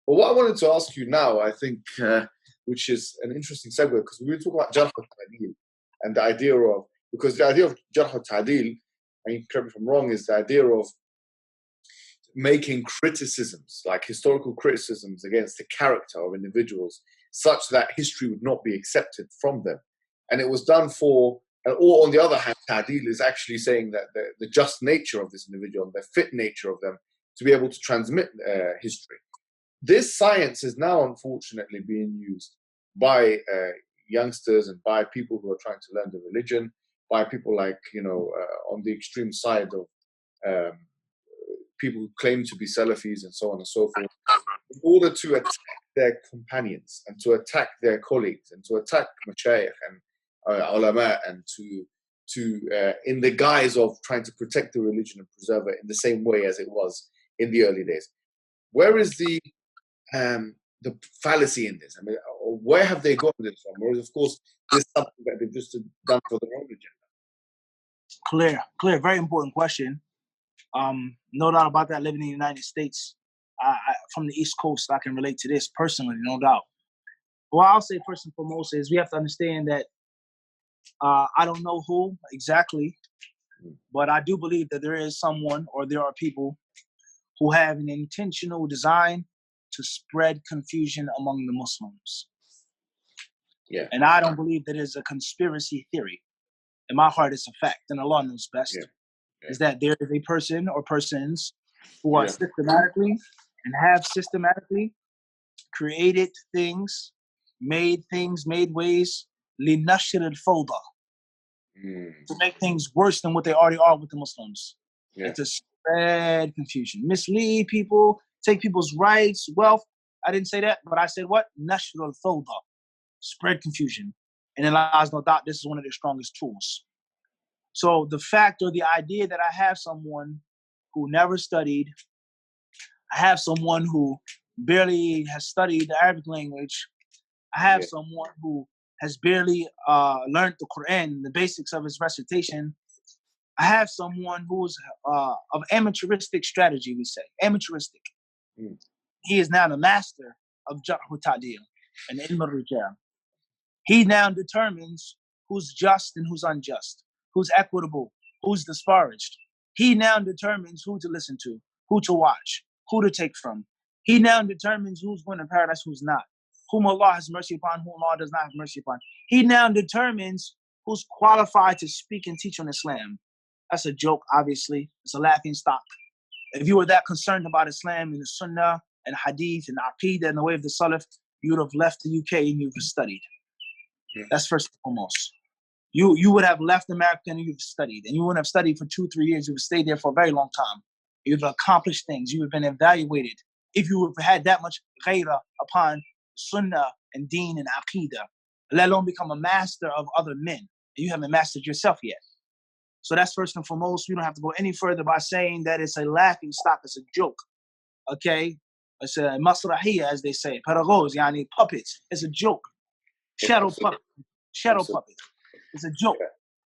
But what I wanted to ask you now, I think, which is an interesting segue, because we were talking about Jarh al-Ta'dil and the idea of, because the idea of Jarh al-Ta'dil, I mean, correct me if I'm wrong, is the idea of making criticisms, like historical criticisms against the character of individuals, such that history would not be accepted from them. And it was done for, or on the other hand, Ta'dil is actually saying that the just nature of this individual, the fit nature of them, to be able to transmit history. This science is now unfortunately being used by youngsters and by people who are trying to learn the religion, by people like, on the extreme side of people who claim to be Salafis and so on and so forth, in order to attack their companions and to attack their colleagues and to attack mashayikh and ulama, and to in the guise of trying to protect the religion and preserve it in the same way as it was in the early days. Where is the fallacy in this? I mean, where have they gotten this from? Or is, of course, this something that they've just done for their own agenda? Clear, very important question. No doubt about that. Living in the United States, from the East Coast, I can relate to this personally, no doubt. What I'll say first and foremost is we have to understand that I don't know who exactly, but I do believe that there is someone, or there are people who have an intentional design to spread confusion among the Muslims. Yeah. And I don't believe that is a conspiracy theory. In my heart, it's a fact, and Allah knows best. Yeah. Is that there is a person or persons who are systematically and have systematically created things, made ways, لِنَشْرِ الْفَوْضَى, to make things worse than what they already are with the Muslims. And to spread confusion, mislead people, take people's rights, wealth. I didn't say that, but I said what? نَشْرُ الْفَوْضَى, spread confusion. And in lies no doubt, this is one of their strongest tools. So the fact or the idea that I have someone who never studied, I have someone who barely has studied the Arabic language, I have someone who has barely learned the Quran, the basics of its recitation, I have someone who's of amateuristic strategy, we say, amateuristic. He is now the master of Jarh al-Ta'dil and Ilm al-Rijal. He now determines who's just and who's unjust, who's equitable, who's disparaged. He now determines who to listen to, who to watch, who to take from. He now determines who's going to paradise, who's not, whom Allah has mercy upon, whom Allah does not have mercy upon. He now determines who's qualified to speak and teach on Islam. That's a joke, obviously. It's a laughing stock. If you were that concerned about Islam and the Sunnah and Hadith and Aqeedah and the way of the Salaf, you would have left the UK and you would have studied. That's first and foremost. You would have left America and you've studied. And you wouldn't have studied for 2-3 years. You would have stayed there for a very long time. You would have accomplished things. You would have been evaluated. If you would have had that much ghairah upon Sunnah and Deen and Aqeedah, let alone become a master of other men. You haven't mastered yourself yet. So that's first and foremost. We don't have to go any further by saying that it's a laughing stock, it's a joke. Okay? It's a masrahiyya, as they say. Paragos, yani puppets. It's a joke. Shadow puppet. Shadow puppet. It's a joke.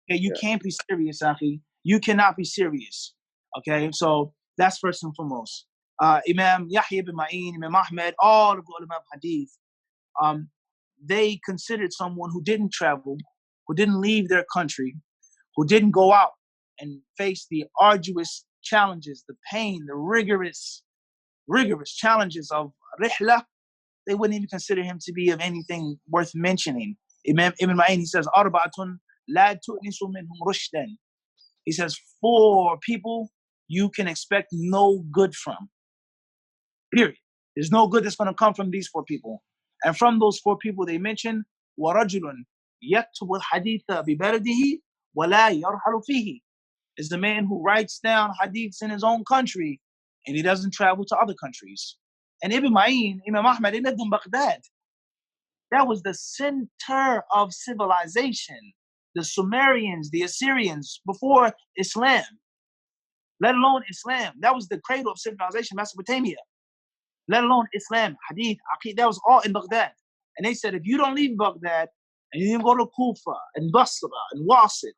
Okay, you can't be serious, Akhi. You cannot be serious. Okay, so that's first and foremost. Imam Yahya ibn Ma'in, Imam Ahmed, all of the ulama of hadith, they considered someone who didn't travel, who didn't leave their country, who didn't go out and face the arduous challenges, the pain, the rigorous challenges of rihla. They wouldn't even consider him to be of anything worth mentioning. Imam Ibn Ma'in, he says, Arba'atun la tu'nisu minhum rushdan. He says, 4 people you can expect no good from. Period. There's no good that's going to come from these 4 people. And from those 4 people they mention, وَرَجُلٌ يَكْتُبُ الْحَدِيثَ بِبَلَدِهِ وَلَا يَرْحَلُ فِيهِ, is the man who writes down hadiths in his own country and he doesn't travel to other countries. And Ibn Ma'in, Imam Ahmad, he lived in Baghdad. That was the center of civilization. The Sumerians, the Assyrians, before Islam, let alone Islam. That was the cradle of civilization, Mesopotamia. Let alone Islam, Hadith, Aqeedah, that was all in Baghdad. And they said, if you don't leave Baghdad, and you don't go to Kufa, and Basra, and Wasit,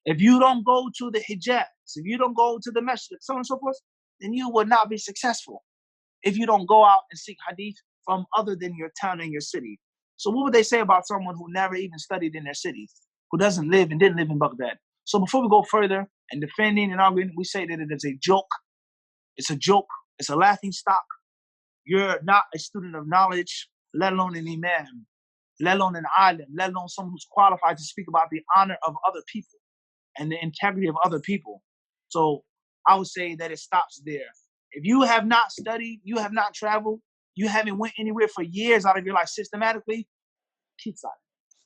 if you don't go to the Hijaz, if you don't go to the Mashriq, so on and so forth, then you will not be successful. if you don't go out and seek hadith from other than your town and your city? So what would they say about someone who never even studied in their city, who doesn't live and didn't live in Baghdad? So before we go further and defending and arguing, we say that it is a joke. It's a joke. It's a laughing stock. You're not a student of knowledge, let alone an imam, let alone an alim, let alone someone who's qualified to speak about the honor of other people and the integrity of other people. So I would say that it stops there. If you have not studied, you have not traveled, you haven't went anywhere for years out of your life systematically, keep silent.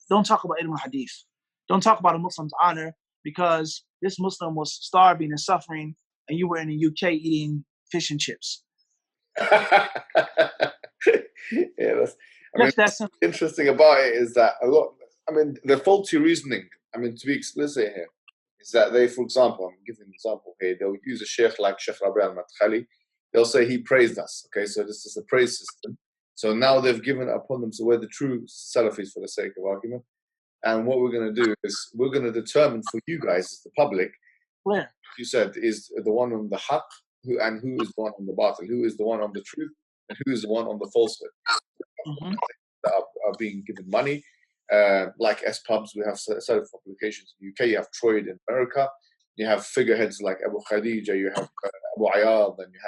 Don't talk about ilm hadith. Don't talk about a Muslim's honor because this Muslim was starving and suffering and you were in the UK eating fish and chips. Yeah, what's interesting about it is that the faulty reasoning, to be explicit here, is that they, for example, I'm giving an example here, they'll use a sheikh like Sheikh Rabi al-Madkhali, they'll say he praised us, okay, so this is a praise system. So now they've given it upon them, so we're the true Salafis for the sake of argument. And what we're going to do is we're going to determine for you guys, as the public, where you said is the one on the haqq, and who is the one on the batil, who is the one on the truth, and who is the one on the falsehood. That are being given money, like S-Pubs, we have set of publications in the UK, you have Troy in America, you have figureheads like Abu Khadija, you have Abu Ayad, and you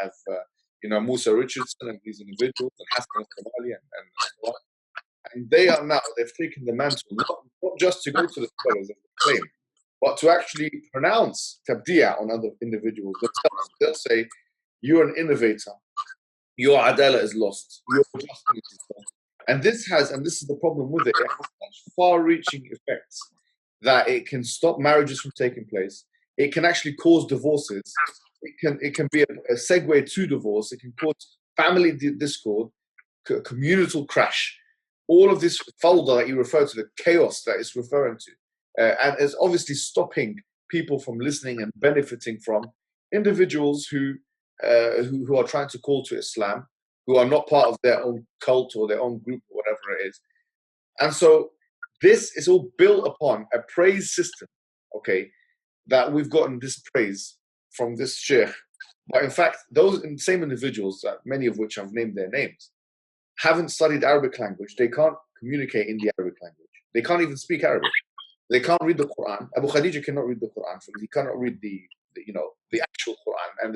have Musa Richardson and these individuals, and Hassan al-Kamali, and so on. And they've taken the mantle, not just to go to the scholars as they claim, but to actually pronounce tabdi'a on other individuals themselves. They'll say, you're an innovator, your adala is lost, your justice is lost. And this is the problem with it, it has such far-reaching effects that it can stop marriages from taking place, it can actually cause divorces, it can be a segue to divorce, it can cause family discord, communal crash, all of this fawda that you refer to, the chaos that it's referring to. And it's obviously stopping people from listening and benefiting from individuals who are trying to call to Islam, who are not part of their own cult or their own group or whatever it is. And so this is all built upon a praise system, okay, that we've gotten this praise from this sheikh. But in fact, those same individuals, many of which I've named their names, haven't studied Arabic language. They can't communicate in the Arabic language. They can't even speak Arabic. They can't read the Quran. Abu Khadija cannot read the Quran. He cannot read the actual Quran. And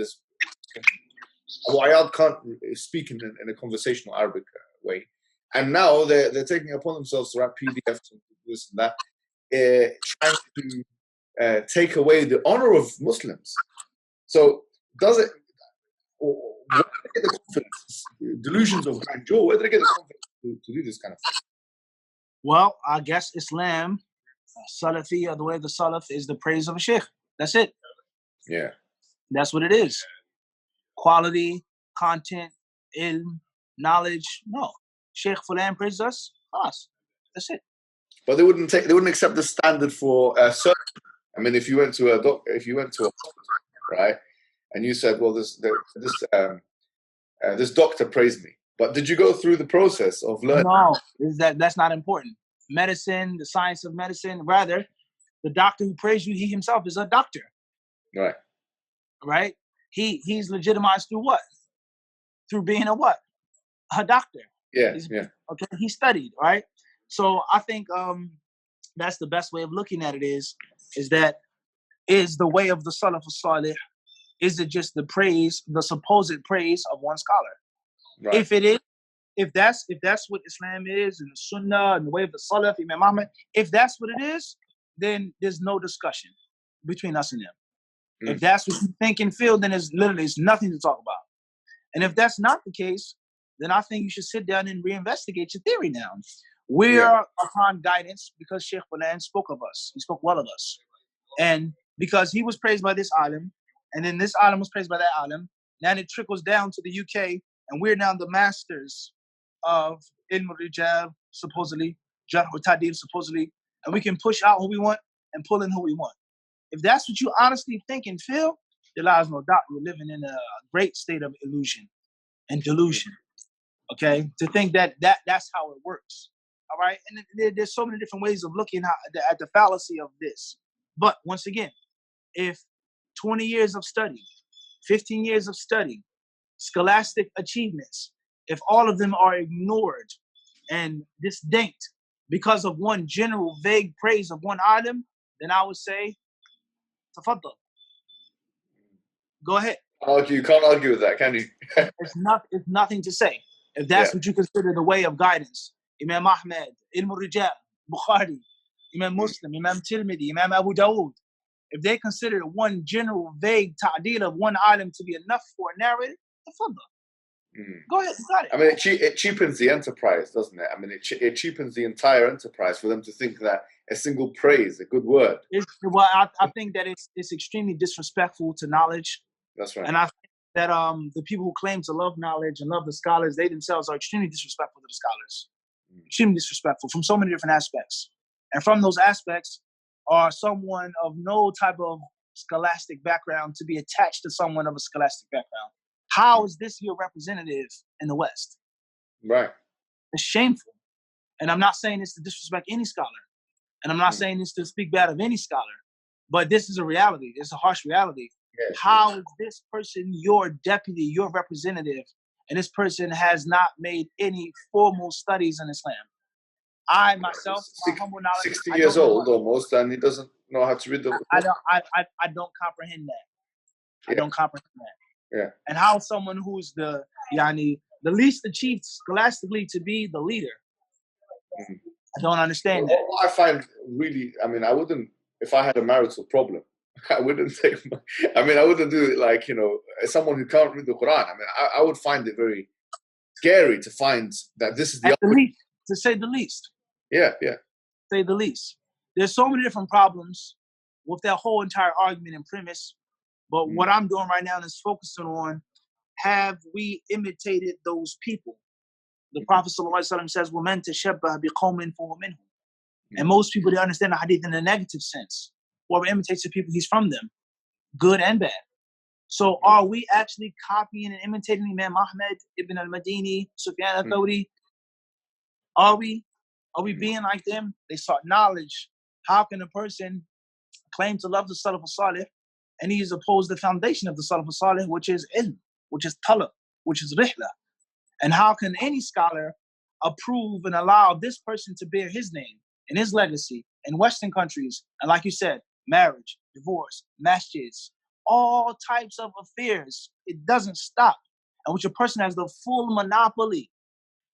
Abu Ayad can't speak in a conversational Arabic way. And now they're taking it upon themselves to write PDFs and this and that, trying to take away the honor of Muslims. So does it? Where do they get the confidence? Delusions of grandeur. Where do they get the confidence to do this kind of thing? Well, I guess Islam, Salafiyya, the way of the Salaf is the praise of a sheikh. That's it. Yeah. That's what it is. Quality, content, ilm, knowledge. No. Sheikh Fulan praised us. That's it. But they wouldn't accept the standard for surgery. If you went to a doctor, right, and you said, well, this doctor praised me. But did you go through the process of learning? No, that's not important. Medicine, the science of medicine, rather, the doctor who praised you, he himself is a doctor. Right. Right? He's legitimized through what? Through being a what? A doctor. Yeah. Okay, he studied, right? So I think that's the best way of looking at it is that is the way of the Salaf al-Salih. Is it just the supposed praise of one scholar? Right. If that's what Islam is and the Sunnah and the way of the Salaf, Imam Ahmad, if that's what it is, then there's no discussion between us and them. If that's what you think and feel, then there's nothing to talk about. And if that's not the case, then I think you should sit down and reinvestigate your theory now. We are upon guidance because Sheikh Fulan spoke of us. He spoke well of us. And because he was praised by this alim, and then this alim was praised by that alim, now it trickles down to the UK, and we're now the masters of ilm al-rijal, supposedly, jarh wa ta'dil, supposedly, and we can push out who we want and pull in who we want. If that's what you honestly think and feel, there lies no doubt you're living in a great state of illusion and delusion. Okay, to think that that's how it works. All right, and there's so many different ways of looking at the fallacy of this. But once again, if 20 years of study, 15 years of study, scholastic achievements, if all of them are ignored and disdained because of one general vague praise of one item, then I would say, tafaddal. Go ahead. You can't argue with that, can you? It's nothing to say. If that's what you consider the way of guidance, Imam Ahmed, Ilm al-Rijal, Bukhari, Imam Muslim, Imam Tirmidhi, Imam Abu Dawood, if they consider one general vague ta'deel of one item to be enough for a narrative, tafaddal. Go ahead, you got it. I mean, it cheapens the enterprise, doesn't it? I mean, it cheapens the entire enterprise for them to think that a single praise, a good word. Well, I think that it's extremely disrespectful to knowledge. That's right. And I think that the people who claim to love knowledge and love the scholars, they themselves are extremely disrespectful to the scholars. Extremely disrespectful from so many different aspects. And from those aspects are someone of no type of scholastic background to be attached to someone of a scholastic background. How is this your representative in the West? Right. It's shameful. And I'm not saying this to disrespect any scholar. And I'm not saying this to speak bad of any scholar. But this is a reality. It's a harsh reality. Yes, how is this person your deputy, your representative, and this person has not made any formal studies in Islam? I myself, my humble knowledge, 60 years old almost, and he doesn't know how to read the. I don't comprehend that. I don't comprehend that. Yeah. And how someone who's the least achieved scholastically to be the leader. I don't understand that. What I find really, I mean, I wouldn't, if I had a marital problem, I wouldn't take. I wouldn't do it like, as someone who can't read the Quran. I mean, I would find it very scary to find that this is the least, to say the least. Yeah. Say the least. There's so many different problems with that whole entire argument and premise. But what I'm doing right now is focusing on, have we imitated those people? The Prophet ﷺ says, وَمَن تَشَبَّهَ بِقَوْمٍ فَهُوَ مِنْهُمْ. And most people, they understand the hadith in a negative sense. Whoever imitates the people, he's from them, good and bad. So are we actually copying and imitating Imam Ahmed, Ibn al-Madini, Sufyan al-Thawri? Are we being like them? They sought knowledge. How can a person claim to love the Salaf al-Salih and he is opposed to the foundation of the Salaf al-Salih, which is ilm, which is talab, which is rihla? And how can any scholar approve and allow this person to bear his name and his legacy in Western countries? And like you said, marriage, divorce, masjids, all types of affairs. It doesn't stop. And which a person has the full monopoly.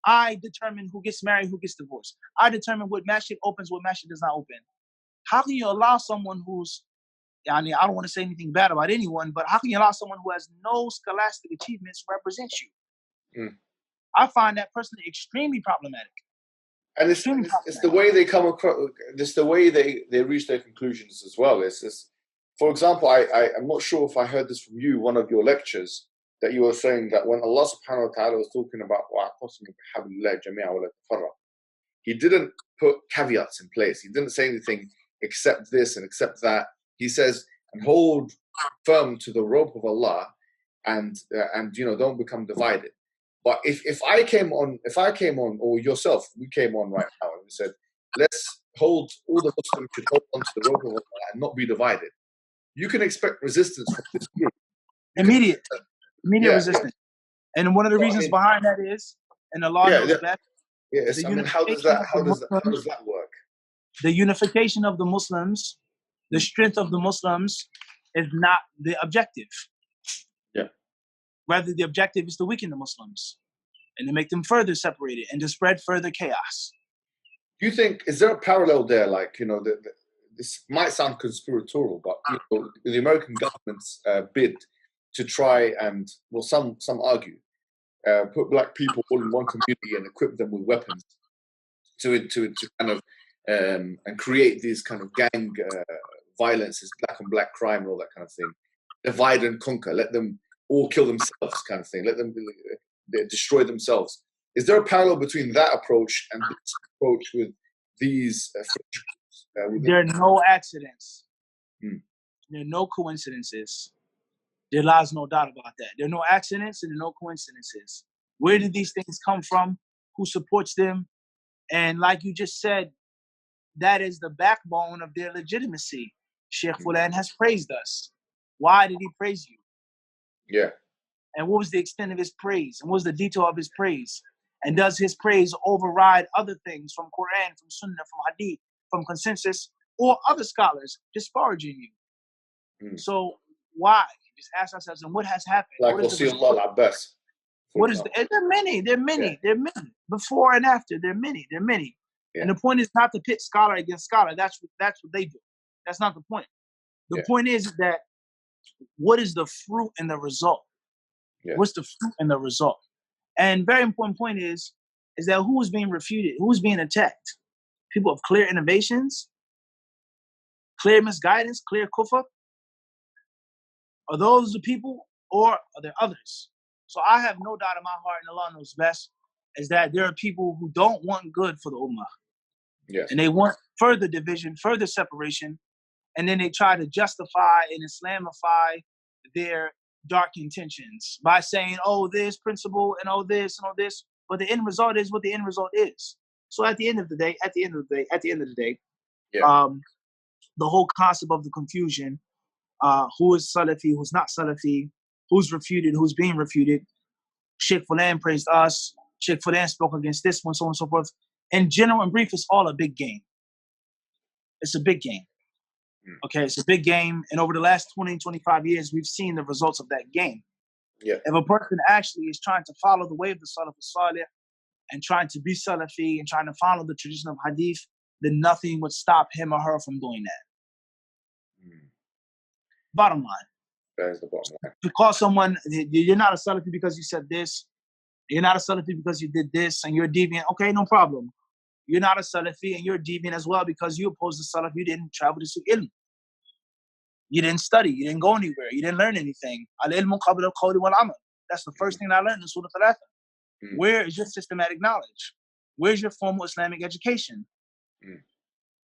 I determine who gets married, who gets divorced. I determine what masjid opens, what masjid does not open. How can you allow someone who's, I don't want to say anything bad about anyone, but how can you allow someone who has no scholastic achievements represent you? I find that personally extremely problematic. And it's the way they come across, it's the way they reach their conclusions as well. It's for example, I'm not sure if I heard this from you, one of your lectures, that you were saying that when Allah subhanahu wa ta'ala was talking about he didn't put caveats in place. He didn't say anything except this and except that. He says, and hold firm to the rope of Allah and don't become divided. But if I came on, or yourself, we came on right now and we said, let's hold, all the Muslims should hold on to the rope of Allah and not be divided. You can expect resistance from this group. Immediate resistance. And one of the reasons behind that is, and Allah knows best. Yes, how does that work? The unification of the Muslims, the strength of the Muslims is not the objective. Yeah. Rather, the objective is to weaken the Muslims and to make them further separated and to spread further chaos. Do you think, is there a parallel there? Like, this might sound conspiratorial, but the American government's bid to try and, well, some argue, put black people all in one community and equip them with weapons to kind of and create these kind of gang violences, black on black crime and all that kind of thing. Divide and conquer. Let them all kill themselves, kind of thing. Let them destroy themselves. Is there a parallel between that approach and this approach with these? There are no accidents. There are no coincidences. There lies no doubt about that. There are no accidents and there are no coincidences. Where did these things come from? Who supports them? And like you just said, that is the backbone of their legitimacy. Sheikh Fulan has praised us. Why did he praise you? Yeah. And what was the extent of his praise? And what was the detail of his praise? And does his praise override other things from Quran, from Sunnah, from Hadith, from consensus, or other scholars disparaging you? So why? Just ask ourselves, and what has happened? Like what is Wasi Allah al-Abbas. What is the, there are many, there are many. Before and after, there are many. Yeah. And the point is not to pit scholar against scholar. That's what they do. That's not the point. The point is that what is the fruit and the result? Yeah. What's the fruit and the result? And very important point is that who is being refuted? Who's being attacked? People of clear innovations, clear misguidance, clear kufr? Are those the people, or are there others? So I have no doubt in my heart, and Allah knows best, is that there are people who don't want good for the ummah. Yes. And they want further division, further separation, and then they try to justify and Islamify their dark intentions by saying, oh, this principle and oh, this and all this. But the end result is what the end result is. So at the end of the day, the whole concept of the confusion, who is Salafi, who's not Salafi, who's refuted, who's being refuted. Sheikh Fulan praised us. Sheikh Fulan spoke against this one, so on and so forth. In general and brief, it's all a big game. It's a big game. Okay, it's a big game. And over the last 20, 25 years, we've seen the results of that game. Yeah. If a person actually is trying to follow the way of the Salaf al-Salih and trying to be Salafi and trying to follow the tradition of Hadith, then nothing would stop him or her from doing that. Bottom line. That is the bottom line. To call someone, you're not a Salafi because you said this, you're not a Salafi because you did this, and you're deviant, okay, no problem. You're not a Salafi and you're deviant as well because you oppose the Salaf. You didn't travel to seek ilm. You didn't study. You didn't go anywhere. You didn't learn anything. Al-ilmu qabla al-qawli wal-amal. That's the first thing I learned in Surah Thalatha. Where is your systematic knowledge? Where's your formal Islamic education?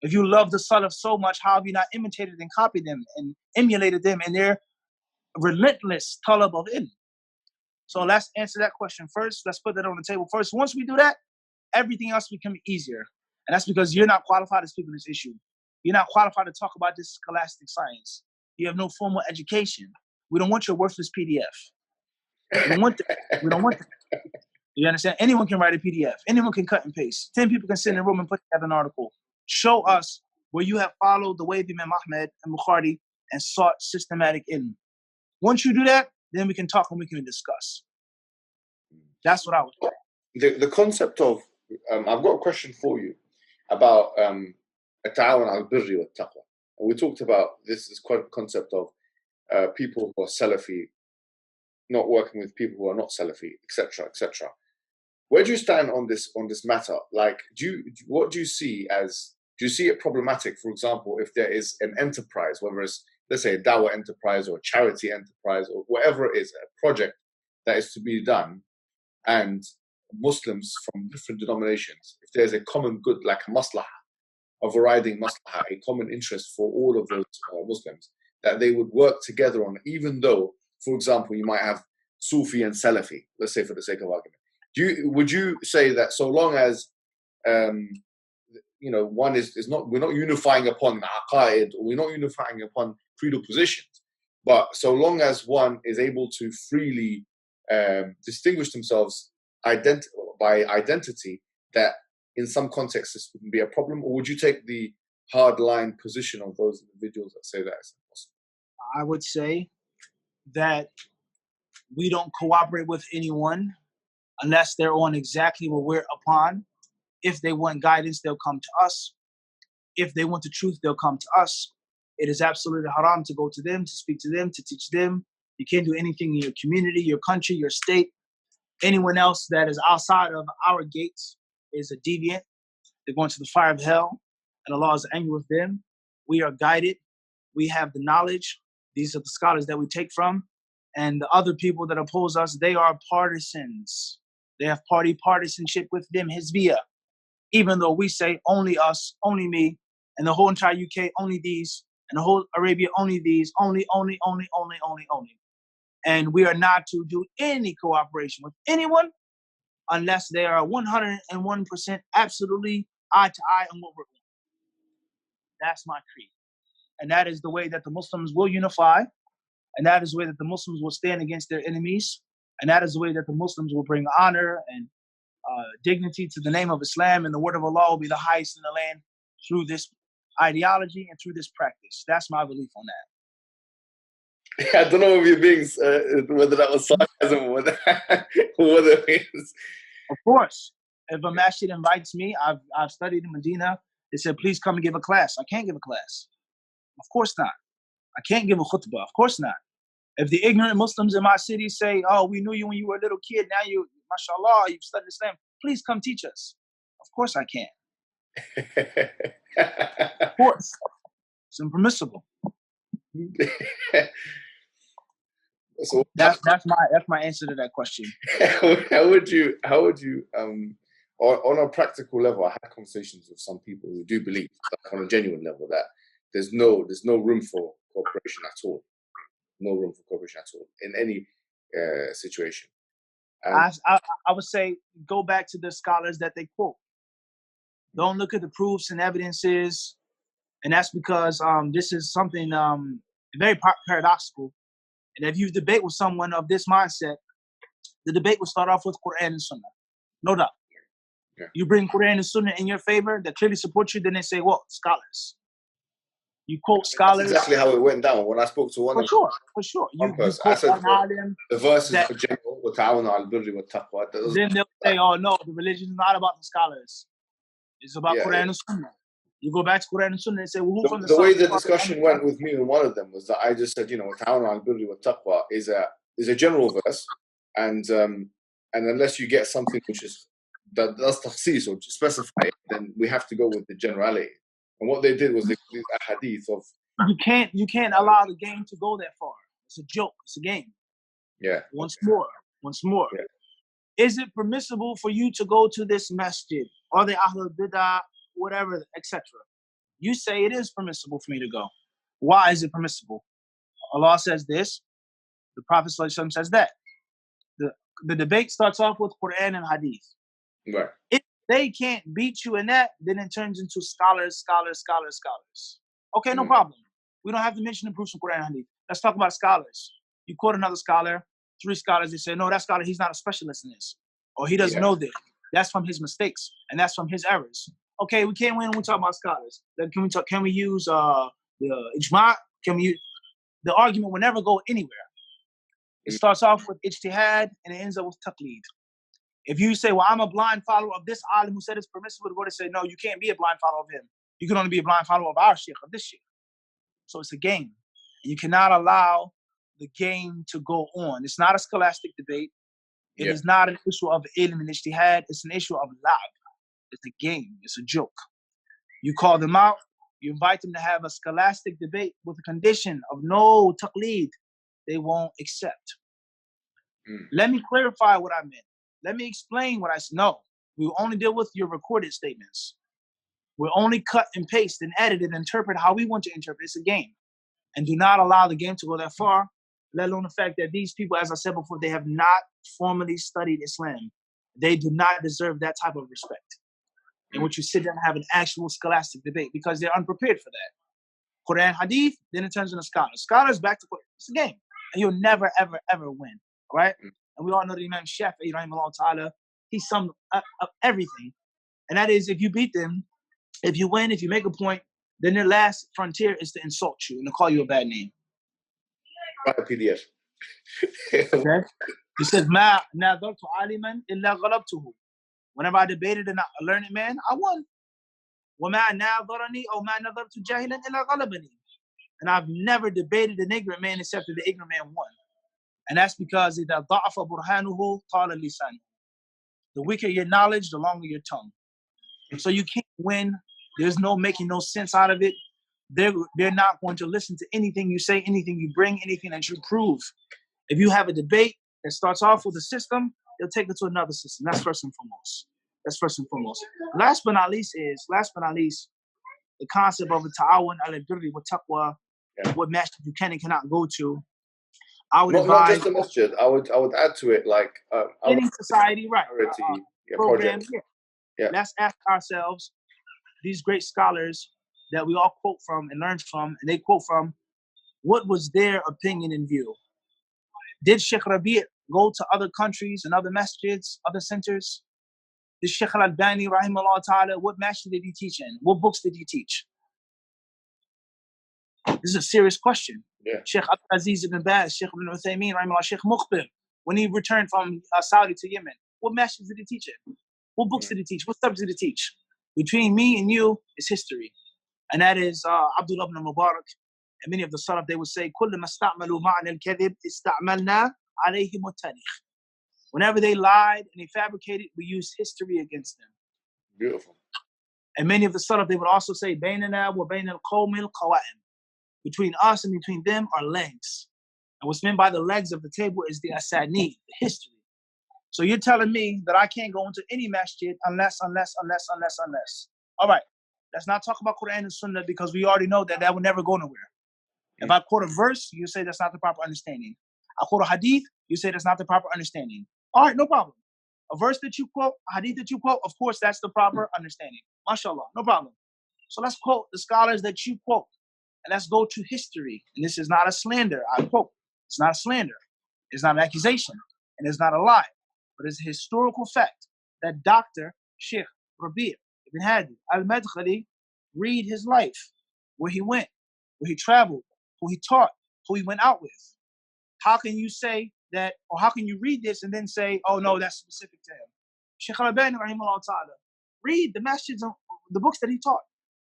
If you love the Salaf so much, how have you not imitated and copied them and emulated them in their relentless talab of ilm? So let's answer that question first. Let's put that on the table first. Once we do that, everything else becomes easier. And that's because you're not qualified to speak on this issue. You're not qualified to talk about this scholastic science. You have no formal education. We don't want your worthless PDF. We don't want that. We don't want that. You understand? Anyone can write a PDF. Anyone can cut and paste. 10 people can sit in a room and put together an article. Show us where you have followed the way of Imam Ahmed and Bukhari and sought systematic ilm. Once you do that, then we can talk and we can discuss. That's what I would say. The concept of, I've got a question for you about التعاون على البر والتقوى. And we talked about this concept of people who are Salafi not working with people who are not Salafi, etc., etc. Where do you stand on this matter? Like, what do you see it problematic, for example, if there is an enterprise, whether it's, let's say, a dawah enterprise or a charity enterprise or whatever it is, a project that is to be done, and Muslims from different denominations, if there's a common good, like a maslahah, overriding maslahah, a common interest for all of those Muslims, that they would work together on, even though, for example, you might have Sufi and Salafi, let's say for the sake of argument. Would you say that so long as one is not, we're not unifying upon aqaid, or we're not unifying upon creedal positions, but so long as one is able to freely distinguish themselves by identity, that in some contexts this wouldn't be a problem? Or would you take the hard line position of those individuals that say that it's impossible? I would say that we don't cooperate with anyone unless they're on exactly what we're upon. If they want guidance, they'll come to us. If they want the truth, they'll come to us. It is absolutely haram to go to them, to speak to them, to teach them. You can't do anything in your community, your country, your state. Anyone else that is outside of our gates is a deviant. They're going to the fire of hell, and Allah is angry with them. We are guided. We have the knowledge. These are the scholars that we take from. And the other people that oppose us, they are partisans. They have party partisanship with them, Hizbiyya. Even though we say only us, only me, and the whole entire UK, only these, and the whole Arabia, only these, only. And we are not to do any cooperation with anyone unless they are 101% absolutely eye to eye on what we're doing. That's my creed. And that is the way that the Muslims will unify. And that is the way that the Muslims will stand against their enemies. And that is the way that the Muslims will bring honor and dignity to the name of Islam, and the word of Allah will be the highest in the land through this ideology and through this practice. That's my belief on that. I don't know if you're being, whether that was sarcasm or whether it is. Of course, if a masjid invites me, I've studied in Medina. They said, please come and give a class. I can't give a class. Of course not. I can't give a khutbah. Of course not. If the ignorant Muslims in my city say, oh, we knew you when you were a little kid, now you, mashallah, you've studied Islam, please come teach us. Of course I can't. Of course. It's impermissible. So that's my answer to that question. How would you on a practical level, I had conversations with some people who do believe, like, on a genuine level, that there's no room for cooperation at all. No room for cooperation at all in any situation. I would say go back to the scholars that they quote. Don't look at the proofs and evidences, and that's because this is something very paradoxical. And if you debate with someone of this mindset, the debate will start off with Quran and Sunnah, no doubt. Yeah. You bring Quran and Sunnah in your favor that clearly support you, then they say, well, scholars. You quote scholars. That's exactly how it went down. When I spoke to one for sure. You quote I said, the verse is that, general. Then they'll say, oh no, the religion is not about the scholars. It's about Quran and Sunnah. You go back to Quran and Sunnah and say, well, who from the way the discussion went with me and one of them was that I just said, ta'awanu al birri wa taqwa is a general verse, and unless you get something which is that's takhsis or specify it, then we have to go with the generality. And what they did was they did a hadith of you can't allow the game to go that far. It's a joke. It's a game. Yeah. Once more. Yeah. Is it permissible for you to go to this masjid or the Ahlul Bidah, whatever, etc.? You say it is permissible for me to go. Why is it permissible? Allah says this. The Prophet ﷺ says that. The debate starts off with Quran and Hadith. Right. If they can't beat you in that, then it turns into scholars. Okay, no problem. We don't have to mention the proofs of Quran and Hadith. Let's talk about scholars. You quote another scholar, 3 scholars, they say, no, that scholar, he's not a specialist in this. Or he doesn't know this. That's from his mistakes. And that's from his errors. Okay, we can't win when we talk about scholars. Then can we use the ijma'? The argument will never go anywhere. It starts off with ijtihad and it ends up with taqleed. If you say, well, I'm a blind follower of this alim who said it's permissible to go to say, no, you can't be a blind follower of him. You can only be a blind follower of our sheikh, of this sheikh. So it's a game. You cannot allow the game to go on. It's not a scholastic debate. It is not an issue of ilm and ijtihad. It's an issue of la'b. It's a game. It's a joke. You call them out. You invite them to have a scholastic debate with a condition of no taqleed. They won't accept. Let me clarify what I meant. Let me explain what I said. No, we will only deal with your recorded statements. We'll only cut and paste and edit and interpret how we want to interpret. It's a game. And do not allow the game to go that far, let alone the fact that these people, as I said before, they have not formally studied Islam. They do not deserve that type of respect. In which you sit down and have an actual scholastic debate because they're unprepared for that. Quran, Hadith, then it turns into scholars. Scholars back to Quran. It's a game. And you'll never, ever, ever win. All right? And we all know that Imam Shafi'i, rahimahullah ta'ala, he summed up everything. And that is, if you beat them, if you win, if you make a point, then their last frontier is to insult you and to call you a bad name. PDF. Okay? He says, Ma nadartu aliman illa ghalabtuhu. Whenever I debated a learned man, I won. وَمَا نَاظَرَنِي أَوْ مَا نَظَرْتُ جَاهِلًا إِلَّا غَلَبَنِي. And I've never debated an ignorant man except that the ignorant man won. And that's because إِذَا ضَعَفَ بُرْهَانُهُ طَالَ اللِّسَانُ. The weaker your knowledge, the longer your tongue. So you can't win. There's no making no sense out of it. They're not going to listen to anything you say, anything you bring, anything that you prove. If you have a debate that starts off with a system, they'll take it to another system. That's first and foremost. Last but not least, the concept of a ta'awun ala birri wa taqwa, what masjid you can and cannot go to. I would advise, not just the masjid. I would add to it like any society, right? Programs. Yeah. Let's ask ourselves, these great scholars that we all quote from and learn from, and they quote from, what was their opinion and view? Did Sheikh Rabi' go to other countries and other masjids, other centers. The Sheikh al-Albani, rahimahullah ta'ala, what masjid did he teach in? What books did he teach? This is a serious question. Yeah. Sheikh Abdulaziz ibn Baz, Sheikh ibn Uthaymeen, rahimahullah, Sheikh Muqbil, when he returned from Saudi to Yemen, what masjid did he teach in? What books did he teach? What subjects did he teach? Between me and you is history. And that is Abdullah ibn Mubarak. And many of the Salaf, they would say, كُلَّمَا اسْتَعْمَلُوا مَعْنَى الْكَذِبِ اسْتَعْمَلْنَا عَلَيْهِمُ التَّارِيخ. Whenever they lied and they fabricated, we used history against them. Beautiful. And many of the Salaf, they would also say, بَيْنَنَا وَبَيْنَ الْقَوْمِ الْقَوَائِمِ. Between us and between them are legs. And what's meant by the legs of the table is the asanid, the history. So you're telling me that I can't go into any masjid unless. All right, let's not talk about Quran and Sunnah because we already know that that would never go nowhere. If I quote a verse, you say that's not the proper understanding. I quote a hadith, you say that's not the proper understanding. All right, no problem. A verse that you quote, a hadith that you quote, of course, that's the proper understanding. MashaAllah, no problem. So let's quote the scholars that you quote. And let's go to history. And this is not a slander. I quote. It's not a slander. It's not an accusation. And it's not a lie. But it's a historical fact that Dr. Sheikh Rabi' ibn Hadi al-Madkhali read his life, where he went, where he traveled, who he taught, who he went out with. How can you say that, or how can you read this and then say, oh no, that's specific to him? Sheikh al-Albani, rahimahullah ta'ala, read the masjids, the books that he taught,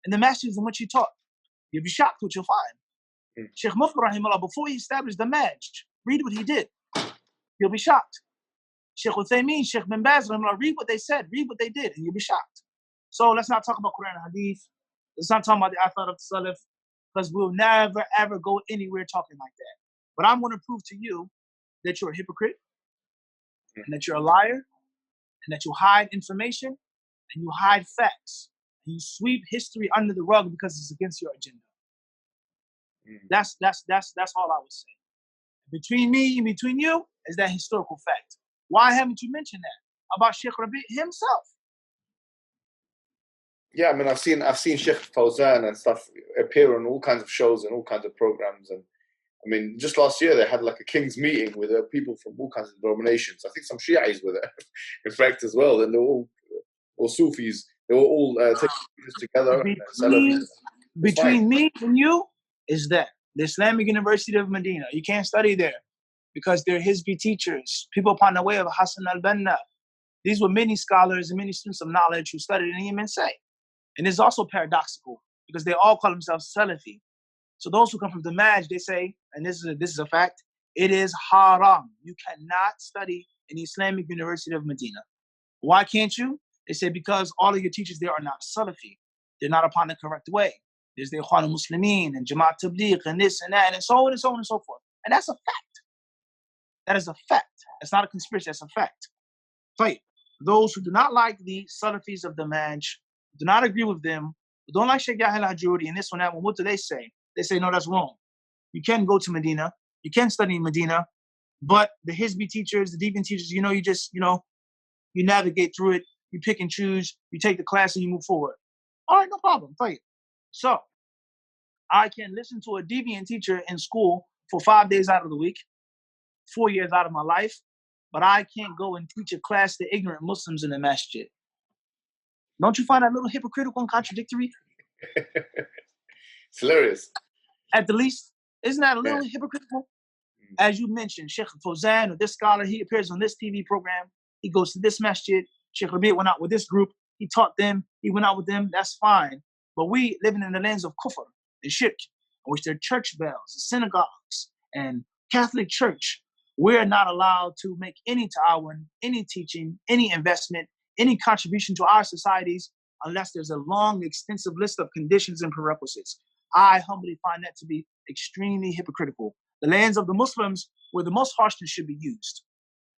and the masjids in which he taught. You'll be shocked what you'll find. Sheikh Mufti, rahimahullah, before he established the Majj, read what he did. You'll be shocked. Sheikh Uthaymeen, Sheikh bin Baz, rahimahullah, read what they said, read what they did, and you'll be shocked. So let's not talk about Quran and Hadith. Let's not talk about the Athar of the Salaf, because we'll never, ever go anywhere talking like that. But I'm going to prove to you that you're a hypocrite, and that you're a liar, and that you hide information, and you hide facts. You sweep history under the rug because it's against your agenda. That's all I would say. Between me and between you is that historical fact. Why haven't you mentioned that about Sheikh Rabi' himself? Yeah, I mean, I've seen Sheikh Fawzan and stuff appear on all kinds of shows and all kinds of programs. And I mean, just last year they had like a king's meeting with people from all kinds of denominations. I think some Shi'is were there, in fact, as well. And they were all Sufis. They were all taking pictures together. Between me and you is that the Islamic University of Medina. You can't study there because they're Hizbi teachers, people upon the way of Hassan al-Banna. These were many scholars and many students of knowledge who studied in Yemen say. And it's also paradoxical because they all call themselves Salafi. So those who come from the Majj, they say, and this is a fact, it is haram. You cannot study in the Islamic University of Medina. Why can't you? They say because all of your teachers there are not Salafi. They're not upon the correct way. There's the Ikhwan al-Muslimin and Jamaat Tabligh and this and that and so on and so on and so forth. And that's a fact. That is a fact. It's not a conspiracy. That's a fact. Right. Those who do not like the Salafis of the Majj, do not agree with them, don't like Sheikh Yahya al-Hajuri and this one, that one, what do they say? They say, no, that's wrong. You can go to Medina. You can study in Medina. But the Hizbi teachers, the deviant teachers, you navigate through it. You pick and choose. You take the class and you move forward. All right, no problem. Right. So I can listen to a deviant teacher in school for 5 days out of the week, 4 years out of my life, but I can't go and teach a class to ignorant Muslims in the masjid. Don't you find that a little hypocritical and contradictory? It's hilarious. At the least, isn't that a little hypocritical? As you mentioned, Sheikh Fawzan or this scholar, he appears on this TV program. He goes to this masjid. Sheikh Rabi' went out with this group. He taught them. He went out with them. That's fine. But we living in the lands of kufr and shirk, in which there are church bells, synagogues, and Catholic Church. We're not allowed to make any ta'awun, any teaching, any investment, any contribution to our societies unless there's a long, extensive list of conditions and prerequisites. I humbly find that to be extremely hypocritical. The lands of the Muslims where the most harshness should be used,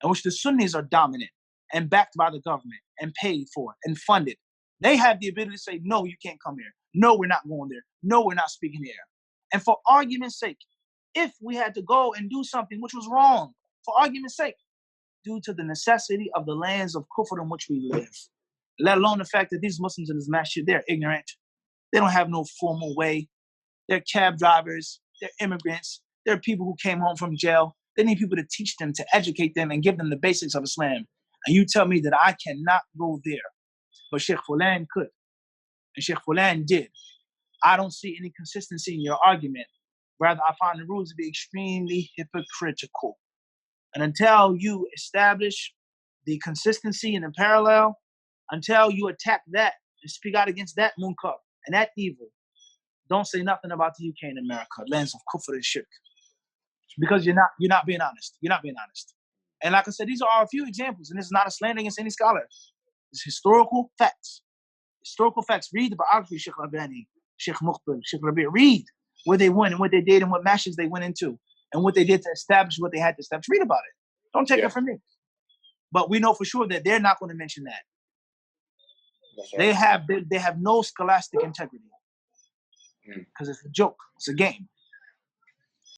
in which the Sunnis are dominant and backed by the government and paid for and funded. They have the ability to say, no, you can't come here. No, we're not going there. No, we're not speaking there. And for argument's sake, if we had to go and do something which was wrong, for argument's sake, due to the necessity of the lands of kufr in which we live, let alone the fact that these Muslims in this masjid, they're ignorant. They don't have no formal way. They're cab drivers. They're immigrants. They're people who came home from jail. They need people to teach them, to educate them, and give them the basics of Islam. And you tell me that I cannot go there, but Sheikh Fulan could, and Sheikh Fulan did. I don't see any consistency in your argument. Rather, I find the rules to be extremely hypocritical. And until you establish the consistency and the parallel, until you attack that and speak out against that munkar and that evil, don't say nothing about the UK and America, lands of kufr and shirk. Because you're not being honest. You're not being honest. And like I said, these are a few examples, and this is not a slander against any scholar. It's historical facts. Historical facts. Read the biography of Sheikh Albani, Sheikh Muqbil, Sheikh Rabi'. Read where they went and what they did and what matches they went into and what they did to establish what they had to establish. Read about it. Don't take it from me. But we know for sure that they're not going to mention that. Right. They have no scholastic integrity because it's a joke. It's a game.